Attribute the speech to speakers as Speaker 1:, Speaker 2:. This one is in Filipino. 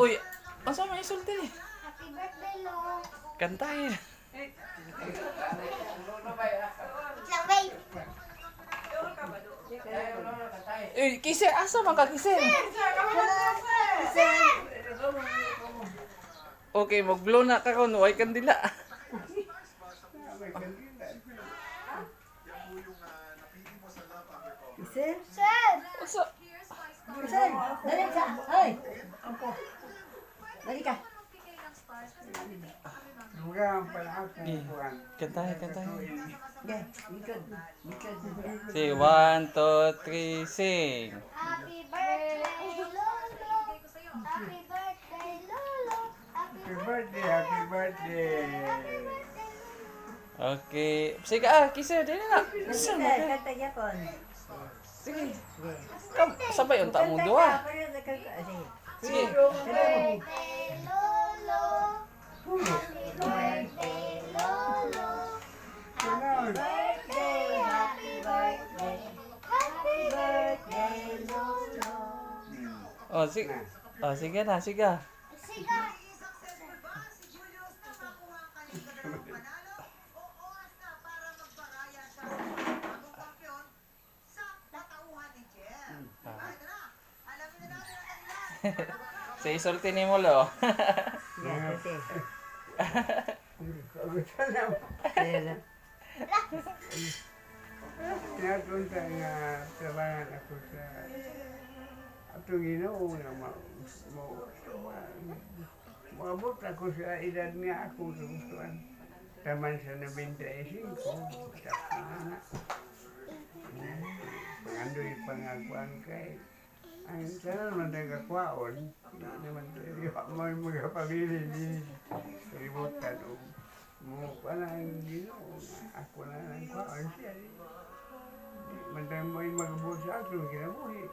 Speaker 1: Uy, asa may isulti?
Speaker 2: Happy birthday, Lo.
Speaker 1: Kantahin.
Speaker 2: Wait lang, wait.
Speaker 1: Uy, kise, asa man ka kise? Okay, mag-blow na ka kung way kandila.
Speaker 3: Sir?
Speaker 2: Sir!
Speaker 1: Asa?
Speaker 3: Sir! Dali ka! Ay! Ampo. Dali ka.
Speaker 4: Dugang pala ako kuhan.
Speaker 1: Kantahin, kantahin.
Speaker 3: Okay. Likod. Likod.
Speaker 1: Say, 1, 2, 3, sing.
Speaker 2: Happy birthday, Lolo. Happy birthday, Lolo.
Speaker 4: Happy birthday, happy birthday.
Speaker 1: Okay. Sige, kise, dili na. Isa mo
Speaker 3: Sir,
Speaker 1: ka.
Speaker 3: kanta niya kon.
Speaker 1: Sige. Kam, sabay yung tamo duha. Sige.
Speaker 2: Happy birthday, Lolo. Happy birthday, Lolo.
Speaker 4: Ganon.
Speaker 2: Birthday, happy birthday. Happy birthday, Lolo.
Speaker 1: Oh, sige. Oh, sige na, sige.
Speaker 2: Sige.
Speaker 1: Sa isulti ni mo, lo.
Speaker 4: Kagutan na. Tinatunta nga trabahan ako sa atong Ginoo nga maabot ako sa edad nga akong kagustuhan. Taman sa 95. Pangandoy pangakuan kay ang sana naman nagkakwaon. Hindi naman mo yung mga pamilya ni kalibutan o mo pa na ang Ginoo nga ako na ang kwaon siya. Mantang mo yung magabot sa akin, kinabuhi.